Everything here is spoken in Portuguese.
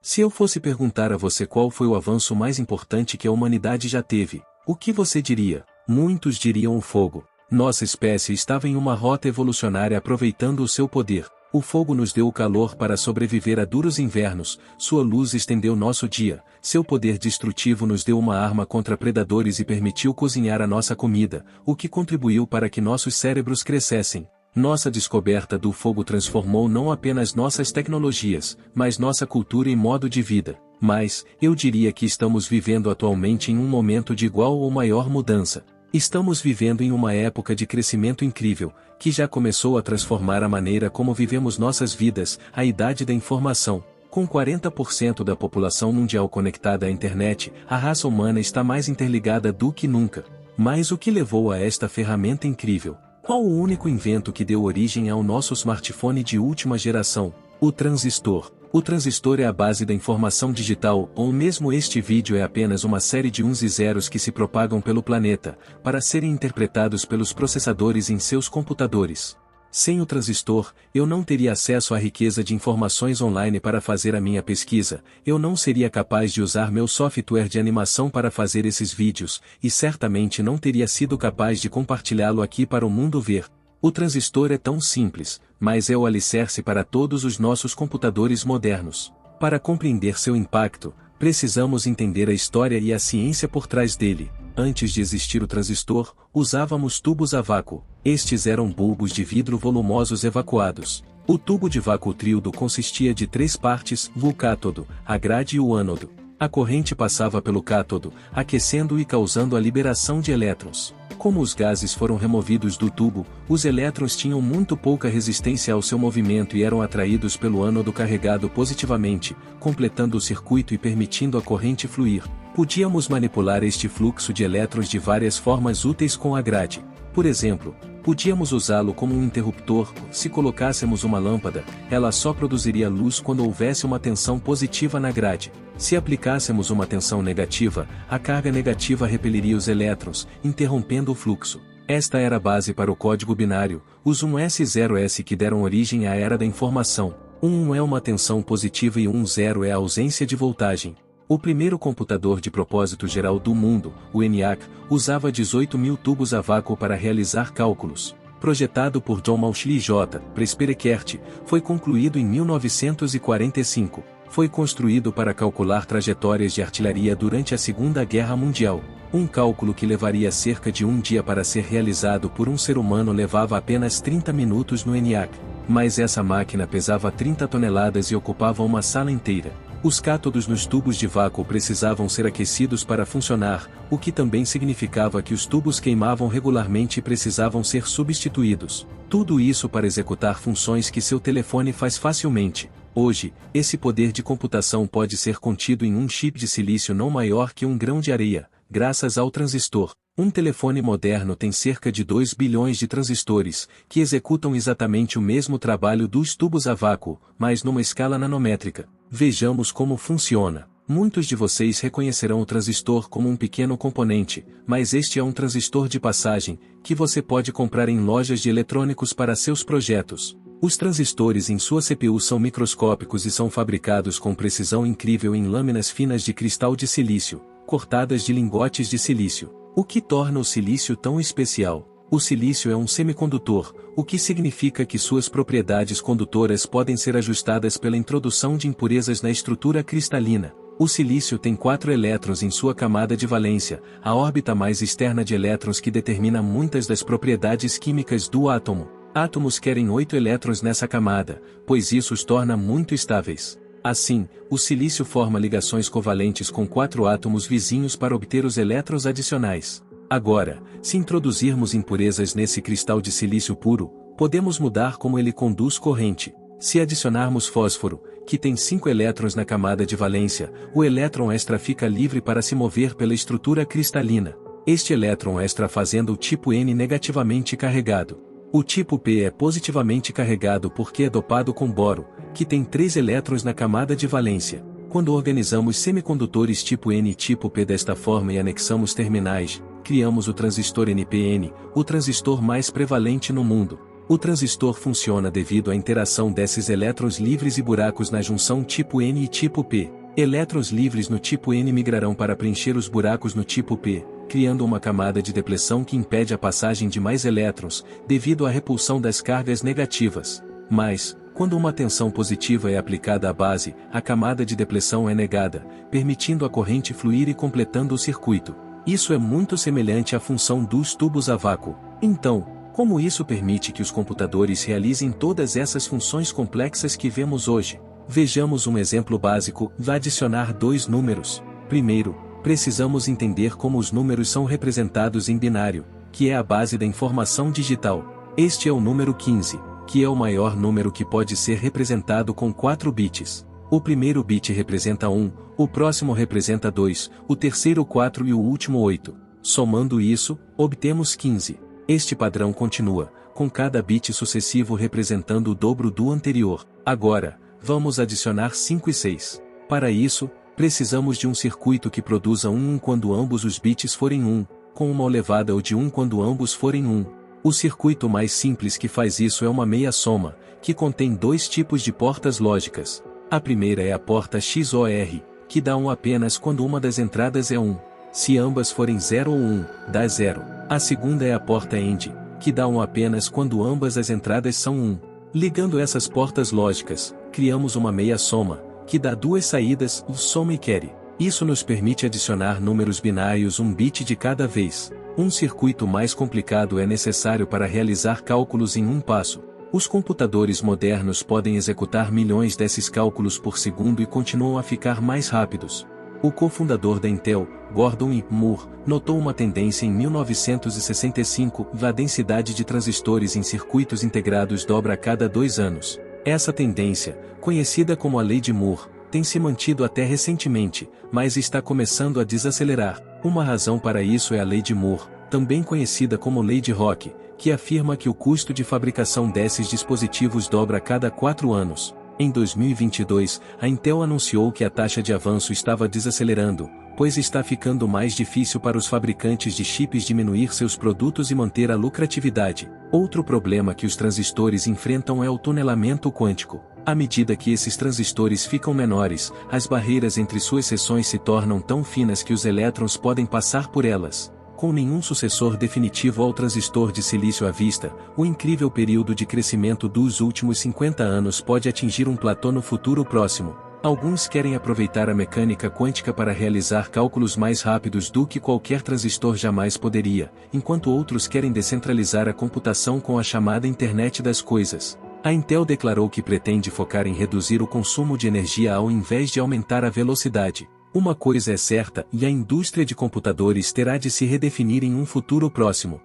Se eu fosse perguntar a você qual foi o avanço mais importante que a humanidade já teve, o que você diria? Muitos diriam o fogo. Nossa espécie estava em uma rota evolucionária aproveitando o seu poder. O fogo nos deu o calor para sobreviver a duros invernos, sua luz estendeu nosso dia, seu poder destrutivo nos deu uma arma contra predadores e permitiu cozinhar a nossa comida, o que contribuiu para que nossos cérebros crescessem. Nossa descoberta do fogo transformou não apenas nossas tecnologias, mas nossa cultura e modo de vida. Mas, eu diria que estamos vivendo atualmente em um momento de igual ou maior mudança. Estamos vivendo em uma época de crescimento incrível, que já começou a transformar a maneira como vivemos nossas vidas, a idade da informação. Com 40% da população mundial conectada à internet, a raça humana está mais interligada do que nunca. Mas o que levou a esta ferramenta incrível? Qual o único invento que deu origem ao nosso smartphone de última geração? O transistor. O transistor é a base da informação digital, ou mesmo este vídeo é apenas uma série de uns e zeros que se propagam pelo planeta, para serem interpretados pelos processadores em seus computadores. Sem o transistor, eu não teria acesso à riqueza de informações online para fazer a minha pesquisa, eu não seria capaz de usar meu software de animação para fazer esses vídeos, e certamente não teria sido capaz de compartilhá-lo aqui para o mundo ver. O transistor é tão simples, mas é o alicerce para todos os nossos computadores modernos. Para compreender seu impacto, precisamos entender a história e a ciência por trás dele. Antes de existir o transistor, usávamos tubos a vácuo. Estes eram bulbos de vidro volumosos evacuados. O tubo de vácuo tríodo consistia de 3 partes, o cátodo, a grade e o ânodo. A corrente passava pelo cátodo, aquecendo e causando a liberação de elétrons. Como os gases foram removidos do tubo, os elétrons tinham muito pouca resistência ao seu movimento e eram atraídos pelo ânodo carregado positivamente, completando o circuito e permitindo a corrente fluir. Podíamos manipular este fluxo de elétrons de várias formas úteis com a grade. Por exemplo, podíamos usá-lo como um interruptor. Se colocássemos uma lâmpada, ela só produziria luz quando houvesse uma tensão positiva na grade. Se aplicássemos uma tensão negativa, a carga negativa repeliria os elétrons, interrompendo o fluxo. Esta era a base para o código binário, os 1S0S que deram origem à era da informação. 1 é uma tensão positiva e 10 é a ausência de voltagem. O primeiro computador de propósito geral do mundo, o ENIAC, usava 18.000 tubos a vácuo para realizar cálculos. Projetado por John Mauchly J. Presperekert, foi concluído em 1945. Foi construído para calcular trajetórias de artilharia durante a Segunda Guerra Mundial. Um cálculo que levaria cerca de um dia para ser realizado por um ser humano levava apenas 30 minutos no ENIAC. Mas essa máquina pesava 30 toneladas e ocupava uma sala inteira. Os cátodos nos tubos de vácuo precisavam ser aquecidos para funcionar, o que também significava que os tubos queimavam regularmente e precisavam ser substituídos. Tudo isso para executar funções que seu telefone faz facilmente. Hoje, esse poder de computação pode ser contido em um chip de silício não maior que um grão de areia, graças ao transistor. Um telefone moderno tem cerca de 2 bilhões de transistores, que executam exatamente o mesmo trabalho dos tubos a vácuo, mas numa escala nanométrica. Vejamos como funciona. Muitos de vocês reconhecerão o transistor como um pequeno componente, mas este é um transistor de passagem, que você pode comprar em lojas de eletrônicos para seus projetos. Os transistores em sua CPU são microscópicos e são fabricados com precisão incrível em lâminas finas de cristal de silício, cortadas de lingotes de silício. O que torna o silício tão especial? O silício é um semicondutor, o que significa que suas propriedades condutoras podem ser ajustadas pela introdução de impurezas na estrutura cristalina. O silício tem 4 elétrons em sua camada de valência, a órbita mais externa de elétrons que determina muitas das propriedades químicas do átomo. Átomos querem 8 elétrons nessa camada, pois isso os torna muito estáveis. Assim, o silício forma ligações covalentes com 4 átomos vizinhos para obter os elétrons adicionais. Agora, se introduzirmos impurezas nesse cristal de silício puro, podemos mudar como ele conduz corrente. Se adicionarmos fósforo, que tem 5 elétrons na camada de valência, o elétron extra fica livre para se mover pela estrutura cristalina. Este elétron extra fazendo o tipo N negativamente carregado. O tipo P é positivamente carregado porque é dopado com boro, que tem 3 elétrons na camada de valência. Quando organizamos semicondutores tipo N e tipo P desta forma e anexamos terminais, criamos o transistor NPN, o transistor mais prevalente no mundo. O transistor funciona devido à interação desses elétrons livres e buracos na junção tipo N e tipo P. Elétrons livres no tipo N migrarão para preencher os buracos no tipo P, criando uma camada de depressão que impede a passagem de mais elétrons, devido à repulsão das cargas negativas. Mas, quando uma tensão positiva é aplicada à base, a camada de depressão é negada, permitindo a corrente fluir e completando o circuito. Isso é muito semelhante à função dos tubos a vácuo. Então, como isso permite que os computadores realizem todas essas funções complexas que vemos hoje? Vejamos um exemplo básico: adicionar dois números. Primeiro, precisamos entender como os números são representados em binário, que é a base da informação digital. Este é o número 15, que é o maior número que pode ser representado com 4 bits. O primeiro bit representa 1, o próximo representa 2, o terceiro 4 e o último 8. Somando isso, obtemos 15. Este padrão continua, com cada bit sucessivo representando o dobro do anterior. Agora, vamos adicionar 5 e 6. Para isso, precisamos de um circuito que produza 1 quando ambos os bits forem 1, com uma elevada ou de 1 quando ambos forem 1. O circuito mais simples que faz isso é uma meia-soma, que contém dois tipos de portas lógicas. A primeira é a porta XOR, que dá 1 apenas quando uma das entradas é 1. Se ambas forem 0 ou 1, dá 0. A segunda é a porta AND, que dá 1 apenas quando ambas as entradas são 1. Ligando essas portas lógicas, criamos uma meia-soma, que dá duas saídas, o soma e carry. Isso nos permite adicionar números binários 1 bit de cada vez. Um circuito mais complicado é necessário para realizar cálculos em um passo. Os computadores modernos podem executar milhões desses cálculos por segundo e continuam a ficar mais rápidos. O cofundador da Intel, Gordon E. Moore, notou uma tendência em 1965: a densidade de transistores em circuitos integrados dobra a cada 2 anos. Essa tendência, conhecida como a Lei de Moore, tem se mantido até recentemente, mas está começando a desacelerar. Uma razão para isso é a Lei de Moore, também conhecida como Lei de Rock, que afirma que o custo de fabricação desses dispositivos dobra a cada 4 anos. Em 2022, a Intel anunciou que a taxa de avanço estava desacelerando, pois está ficando mais difícil para os fabricantes de chips diminuir seus produtos e manter a lucratividade. Outro problema que os transistores enfrentam é o tunelamento quântico. À medida que esses transistores ficam menores, as barreiras entre suas seções se tornam tão finas que os elétrons podem passar por elas. Com nenhum sucessor definitivo ao transistor de silício à vista, o incrível período de crescimento dos últimos 50 anos pode atingir um platô no futuro próximo. Alguns querem aproveitar a mecânica quântica para realizar cálculos mais rápidos do que qualquer transistor jamais poderia, enquanto outros querem descentralizar a computação com a chamada Internet das Coisas. A Intel declarou que pretende focar em reduzir o consumo de energia ao invés de aumentar a velocidade. Uma coisa é certa, e a indústria de computadores terá de se redefinir em um futuro próximo.